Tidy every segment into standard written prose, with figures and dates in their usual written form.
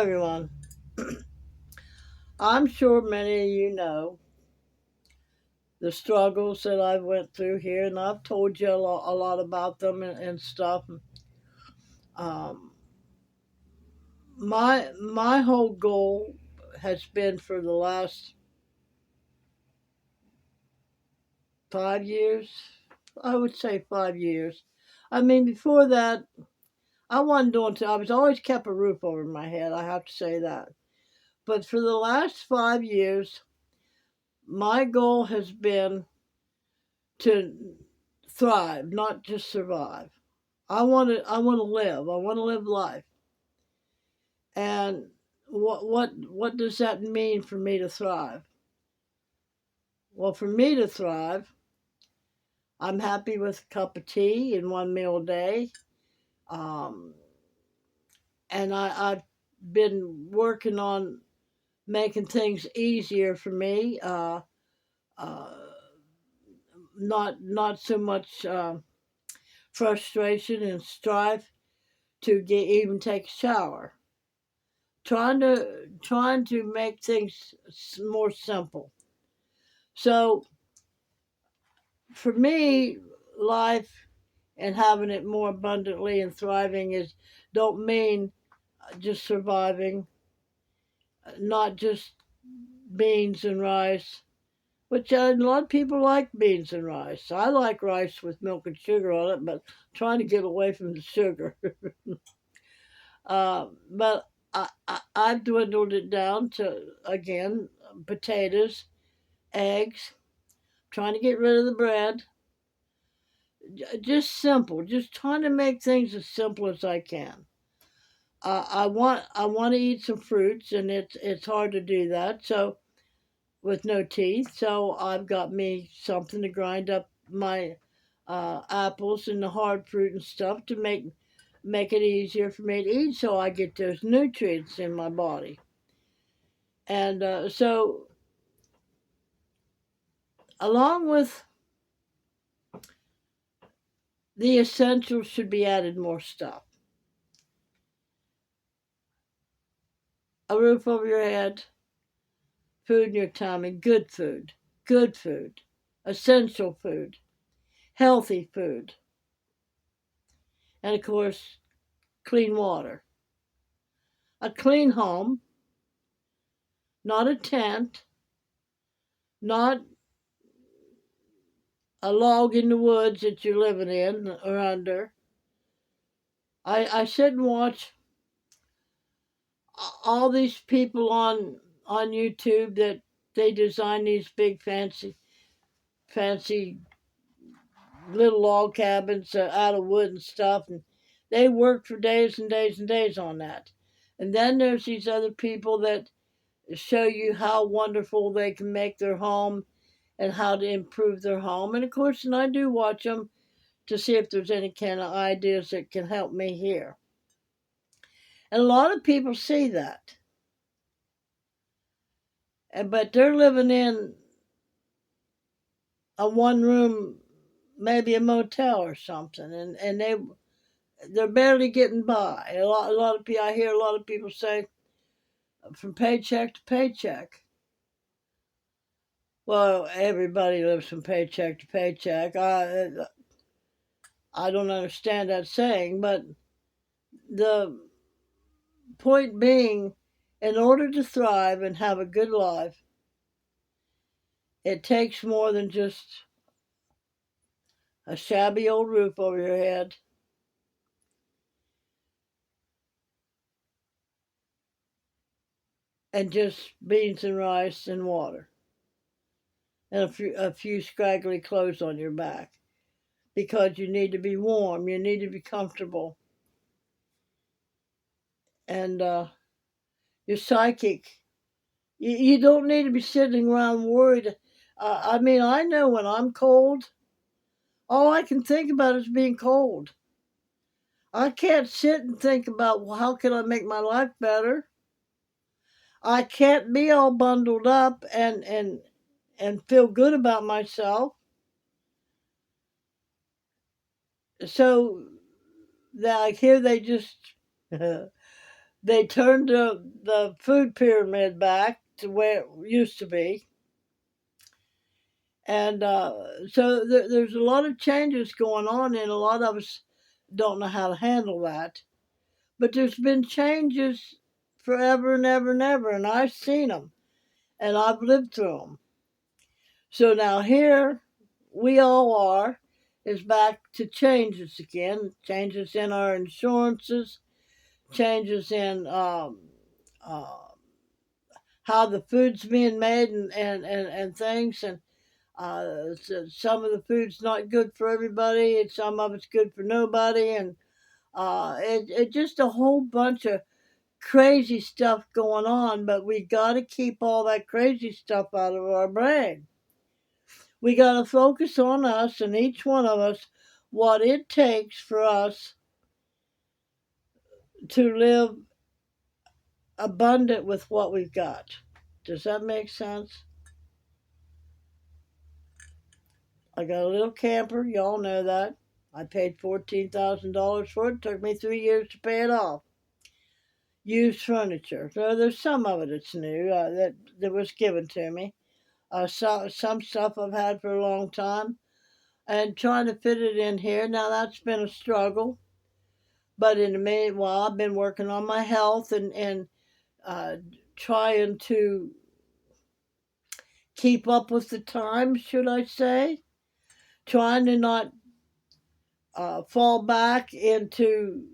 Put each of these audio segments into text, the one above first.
everyone. I'm sure many of you know the struggles that I went through here, and I've told you a lot about them and stuff. Um, my whole goal has been for the last 5 years. I would say 5 years. I mean, before that, I wasn't doing. I was always kept a roof over my head. I have to say that. But for the last 5 years, my goal has been to thrive, not just survive. I want to live. I want to live life. And what does that mean for me to thrive? Well, for me to thrive, I'm happy with a cup of tea and one meal a day. Um, and I've been working on making things easier for me. Uh, not so much frustration and strife to get even take a shower. Trying to make things more simple. So for me, life and having it more abundantly and thriving is don't mean just surviving, not just beans and rice, which a lot of people like beans and rice. I like rice with milk and sugar on it, but trying to get away from the sugar. But I've dwindled it down to, again, potatoes, eggs, trying to get rid of the bread. Just simple, just trying to make things as simple as I can. I want to eat some fruits, and it's hard to do that. So with no teeth, so I've got me something to grind up my apples and the hard fruit and stuff to make it easier for me to eat, so I get those nutrients in my body. And so, along with the essentials, should be added more stuff: a roof over your head, food in your tummy, good food, essential food, healthy food, and of course, clean water. A clean home, not a tent, not a log in the woods that you're living in or under. I sit and watch all these people on YouTube that they design these big fancy little log cabins out of wood and stuff, and they work for days and days and days on that. And then there's these other people that show you how wonderful they can make their home and how to improve their home. And of course, and I do watch them to see if there's any kind of ideas that can help me here. And a lot of people see that, but they're living in a one room, maybe a motel or something, and they're barely getting by. A lot of people, I hear a lot of people say, from paycheck to paycheck. Well, everybody lives from paycheck to paycheck. I don't understand that saying, but the point being, in order to thrive and have a good life, it takes more than just a shabby old roof over your head and just beans and rice and water and a few scraggly clothes on your back, because you need to be warm, you need to be comfortable, and you're psychic. You don't need to be sitting around worried. I mean, I know when I'm cold, all I can think about is being cold. I can't sit and think about, well, how can I make my life better? I can't be all bundled up and feel good about myself. So, like here, they just They turned the food pyramid back to where it used to be. And so there's a lot of changes going on, and a lot of us don't know how to handle that. But there's been changes forever and ever and ever, and I've seen them, and I've lived through them. So now here we all are, is back to changes again, changes in our insurances, changes in uh, how the food's being made and things. And so some of the food's not good for everybody, and some of it's good for nobody. And it just a whole bunch of crazy stuff going on, but we got to keep all that crazy stuff out of our brain. We got to focus on us and each one of us, what it takes for us to live abundant with what we've got. Does that make sense? I got a little camper, y'all know that. I paid $14,000 for it. It took me 3 years to pay it off. Used furniture. So there's some of it that's new that was given to me. Some stuff I've had for a long time, and trying to fit it in here. Now that's been a struggle, but in the meanwhile, I've been working on my health and uh, trying to keep up with the times, should I say? Trying to not fall back into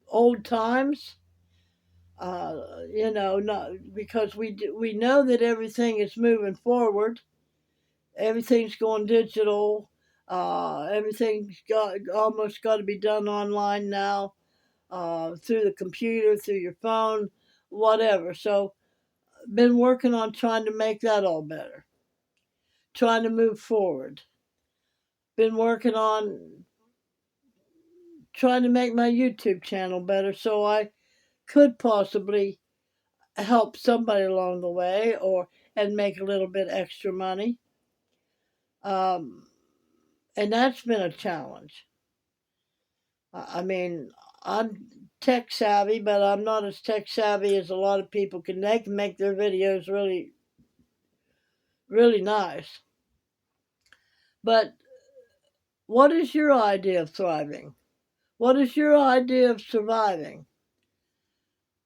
old times. Not because we know that everything is moving forward. Everything's going digital. Everything's almost got to be done online now, through the computer, through your phone, whatever. So, been working on trying to make that all better. Trying to move forward. Been working on trying to make my YouTube channel better so I could possibly help somebody along the way and make a little bit extra money. Um, and that's been a challenge. I mean, I'm tech savvy, but I'm not as tech savvy as a lot of people can. They can make their videos really, really nice. But what is your idea of thriving? What is your idea of surviving?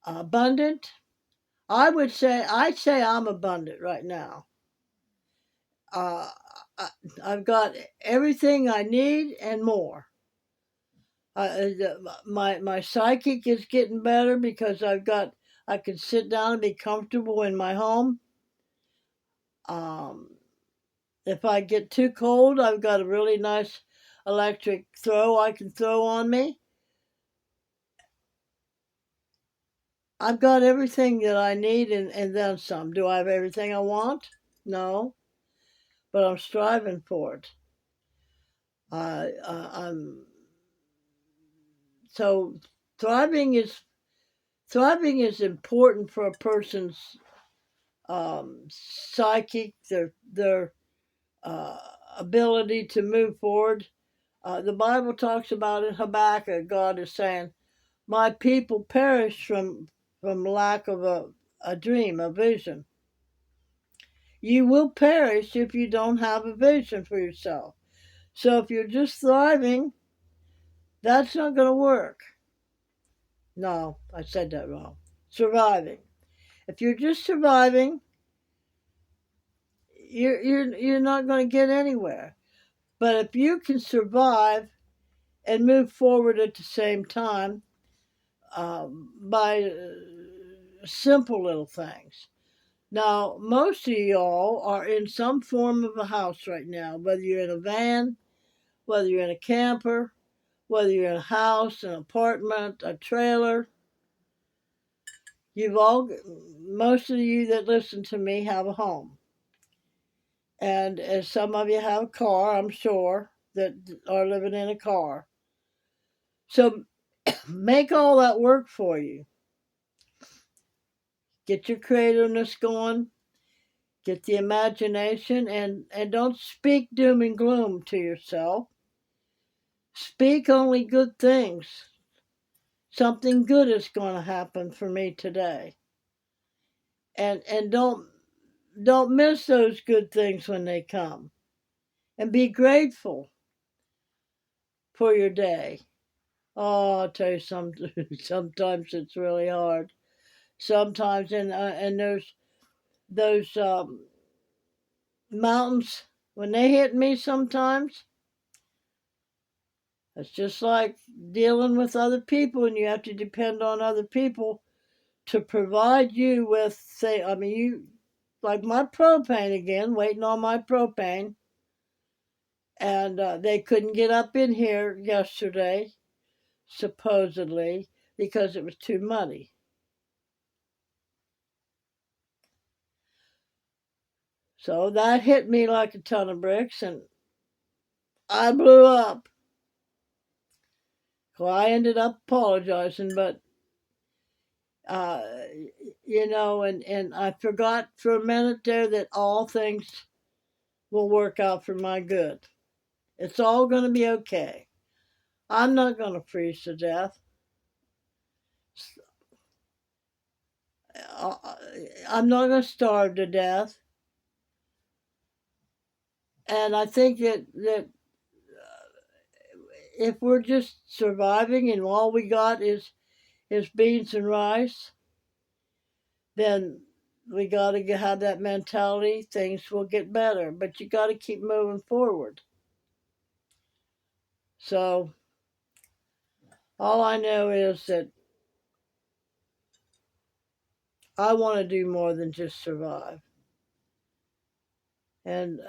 Abundant? I'd say I'm abundant right now. Uh, I've got everything I need and more. My psychic is getting better because I can sit down and be comfortable in my home. Um, if I get too cold, I've got a really nice electric throw I can throw on me. I've got everything that I need and then some. Do I have everything I want? No, but I'm striving for it. I'm so thriving is thriving is important for a person's psychic, their uh, ability to move forward. The Bible talks about in Habakkuk, God is saying, "My people perish from lack of a dream, a vision." You will perish if you don't have a vision for yourself. So if you're just thriving, that's not going to work. No, I said that wrong. Surviving. If you're just surviving, you're not going to get anywhere. But if you can survive and move forward at the same time, by simple little things. Now, most of y'all are in some form of a house right now, whether you're in a van, whether you're in a camper, whether you're in a house, an apartment, a trailer. Most of you that listen to me have a home. And as some of you have a car, I'm sure, that are living in a car. So make all that work for you. Get your creativeness going, get the imagination, and don't speak doom and gloom to yourself. Speak only good things. Something good is going to happen for me today. And don't miss those good things when they come. And be grateful for your day. Oh, I'll tell you something. Sometimes it's really hard. Sometimes, and those mountains, when they hit me, sometimes it's just like dealing with other people, and you have to depend on other people to provide you with, say, I mean, you like my propane again, waiting on my propane, and they couldn't get up in here yesterday, supposedly, because it was too muddy. So that hit me like a ton of bricks, and I blew up. Well, I ended up apologizing, but uh, and I forgot for a minute there that all things will work out for my good. It's all going to be okay. I'm not going to freeze to death. Uh, I'm not going to starve to death. And I think that if we're just surviving and all we got is beans and rice, then we got to have that mentality. Things will get better, but you got to keep moving forward. So all I know is that I want to do more than just survive. And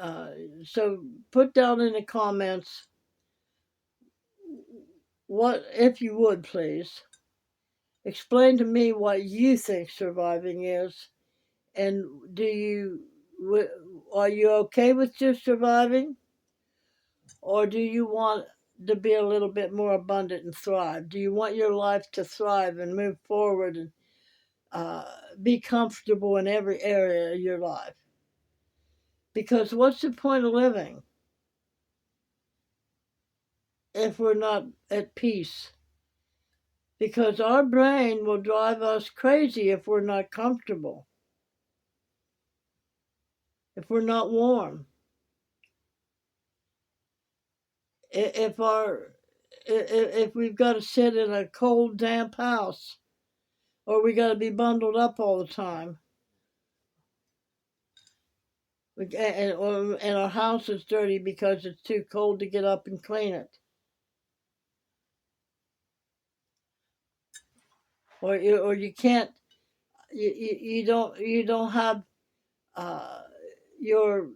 so put down in the comments what, if you would please, explain to me what you think surviving is, and are you okay with just surviving, or do you want to be a little bit more abundant and thrive? Do you want your life to thrive and move forward and be comfortable in every area of your life? Because what's the point of living if we're not at peace? Because our brain will drive us crazy if we're not comfortable, if we're not warm, if if we've got to sit in a cold, damp house, or we got to be bundled up all the time, and our house is dirty because it's too cold to get up and clean it, or you can't, you don't have your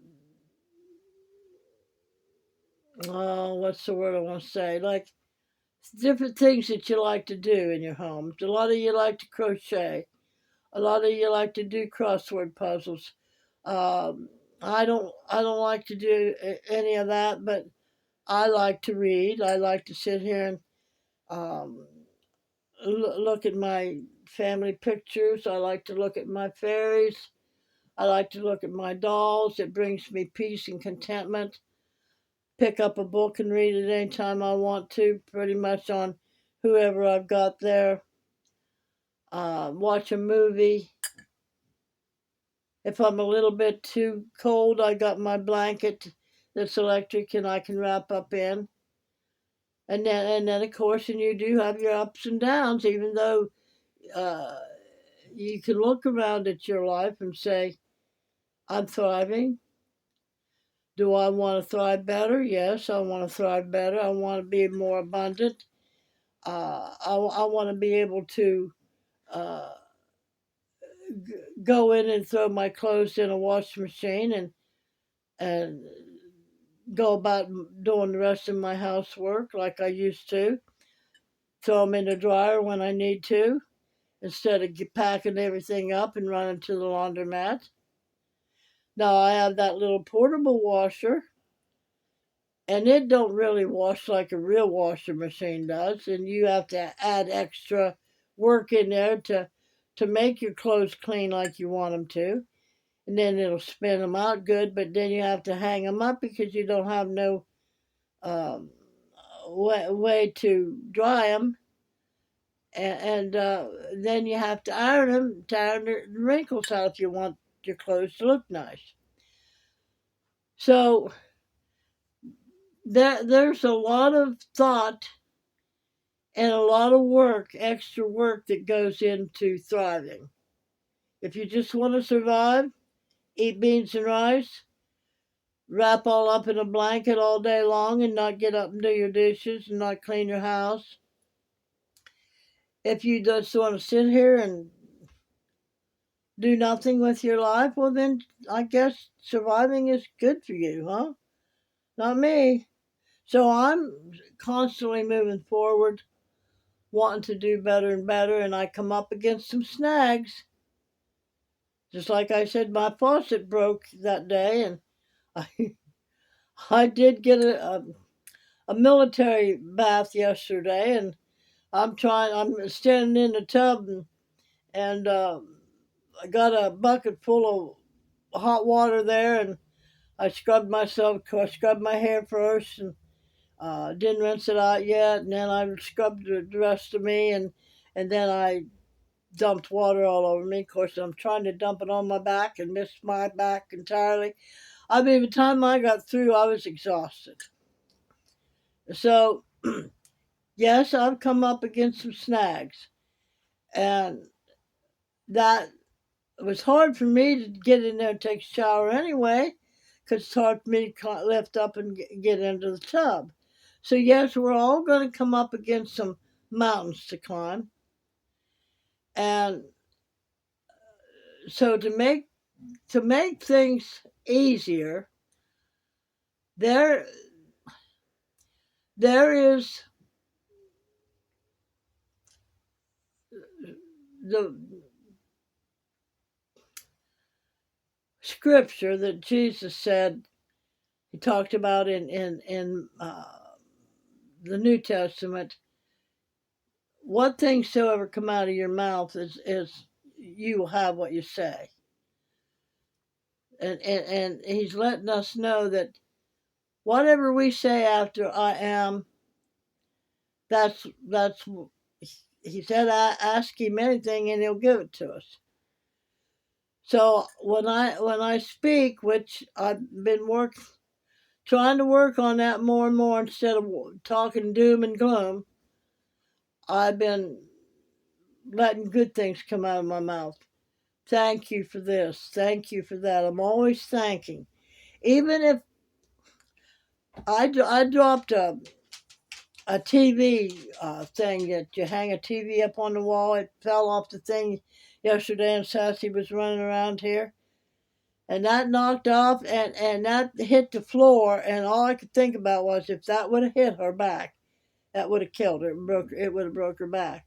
what's the word I want to say, like different things that you like to do in your home. A lot of you like to crochet. A lot of you like to do crossword puzzles. I don't like to do any of that, but I like to read. I like to sit here and um, look at my family pictures. I like to look at my fairies. I like to look at my dolls. It brings me peace and contentment. Pick up a book and read it anytime I want to, pretty much on whoever I've got there. Watch a movie. If I'm a little bit too cold, I got my blanket that's electric and I can wrap up in. And then of course, and you do have your ups and downs, even though uh, you can look around at your life and say, I'm thriving. Do I want to thrive better? Yes, I want to thrive better. I want to be more abundant. I want to be able to uh, go in and throw my clothes in a washing machine and go about doing the rest of my housework like I used to. Throw them in the dryer when I need to instead of packing everything up and running to the laundromat. Now I have that little portable washer, and it don't really wash like a real washing machine does, and you have to add extra work in there to make your clothes clean like you want them to, and then it'll spin them out good, but then you have to hang them up because you don't have no um, way to dry them, and then you have to iron them to iron the wrinkles out if you want your clothes to look nice. So there's a lot of thought and a lot of work, extra work that goes into thriving. If you just want to survive, eat beans and rice, wrap all up in a blanket all day long and not get up and do your dishes and not clean your house. If you just want to sit here and do nothing with your life, well, then I guess surviving is good for you, huh? Not me. So I'm constantly moving forward, wanting to do better and better, and I come up against some snags. Just like I said, my faucet broke that day, and I, I did get a military bath yesterday, and I'm standing in the tub, and I got a bucket full of hot water there, and I scrubbed myself. I scrubbed my hair first, and didn't rinse it out yet. And then I scrubbed the rest of me, and then I dumped water all over me. Of course, I'm trying to dump it on my back and missed my back entirely. I mean, by the time I got through, I was exhausted. So, yes, I've come up against some snags, and that it was hard for me to get in there and take a shower anyway, because it's hard for me to lift up and get into the tub. So yes, we're all going to come up against some mountains to climb, and so to make things easier, there there is the scripture that Jesus said. He talked about in the New Testament. What things soever come out of your mouth is you will have what you say. And he's letting us know that whatever we say after I am, that's he said, I ask him anything and he'll give it to us. So when I speak, which I've been trying to work on that more and more instead of talking doom and gloom, I've been letting good things come out of my mouth. Thank you for this. Thank you for that. I'm always thanking. Even if I dropped a TV thing that you hang a TV up on the wall. It fell off the thing yesterday, and Sassy was running around here. And that knocked off, and that hit the floor, and all I could think about was if that would have hit her back, that would have killed her. It would have broke her back.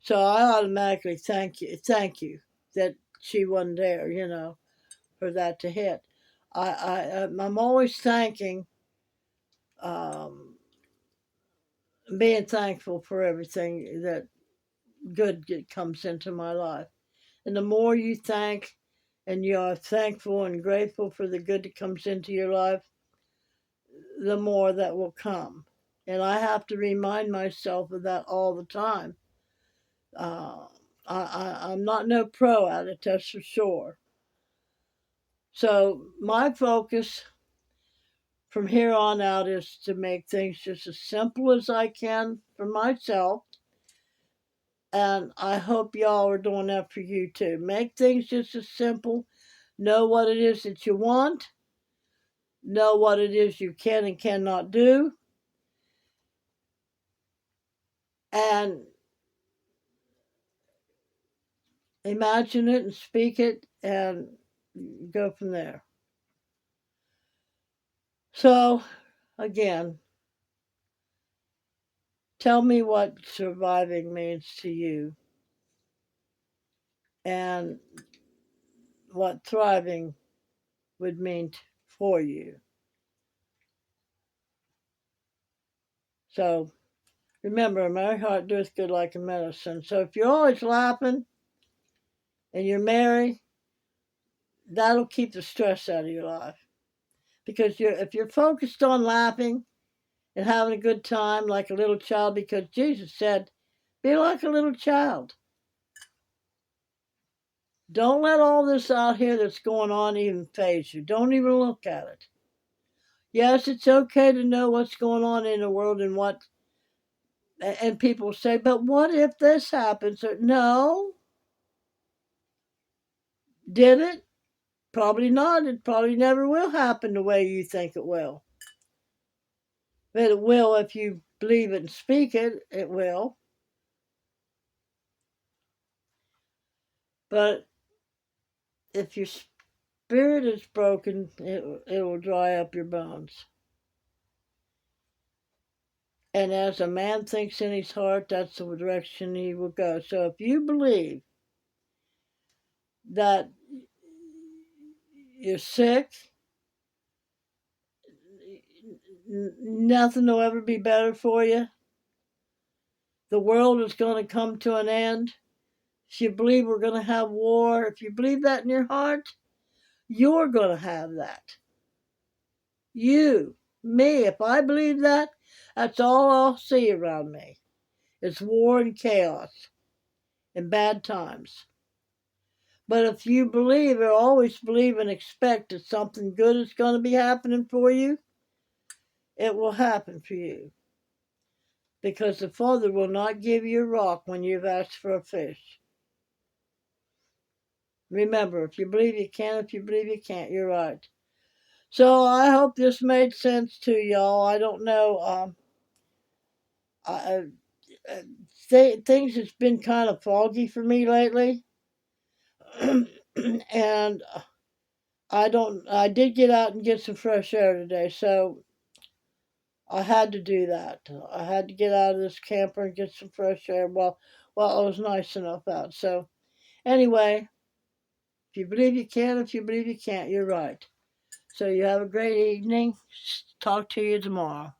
So I automatically thank you that she wasn't there, for that to hit. I'm always thanking, being thankful for everything that good comes into my life. And the more you thank and you are thankful and grateful for the good that comes into your life, the more that will come. And I have to remind myself of that all the time. I'm not no pro at it, that's for sure. So my focus from here on out is to make things just as simple as I can for myself. And I hope y'all are doing that for you too. Make things just as simple. Know what it is that you want. Know what it is you can and cannot do. And imagine it and speak it and go from there. So, again, tell me what surviving means to you and what thriving would mean for you. So, remember, a merry heart doeth good like a medicine. So, if you're always laughing and you're merry, that'll keep the stress out of your life. Because if you're focused on laughing and having a good time like a little child, because Jesus said Be like a little child. Don't let all this out here that's going on even faze you. Don't even look at it. Yes, it's okay to know what's going on in the world and people say, but what if this happens? Or, no. Did it? Probably not. It probably never will happen the way you think it will. But it will if you believe it and speak it, it will. But if your spirit is broken, it will dry up your bones. And as a man thinks in his heart, that's the direction he will go. So if you believe that you're sick, nothing will ever be better for you, the world is going to come to an end, if you believe we're going to have war, if you believe that in your heart, you're going to have that. You, me, if I believe that, that's all I'll see around me. It's war and chaos and bad times. But if you believe or always believe and expect that something good is going to be happening for you, it will happen for you. Because the Father will not give you a rock when you've asked for a fish. Remember, if you believe you can, if you believe you can't, you're right. So I hope this made sense to y'all. I don't know. Things has been kind of foggy for me lately. And I did get out and get some fresh air today, so I had to do that. I had to get out of this camper and get some fresh air while it was nice enough out. So anyway, if you believe you can, if you believe you can't, you're right. So you have a great evening. Talk to you tomorrow.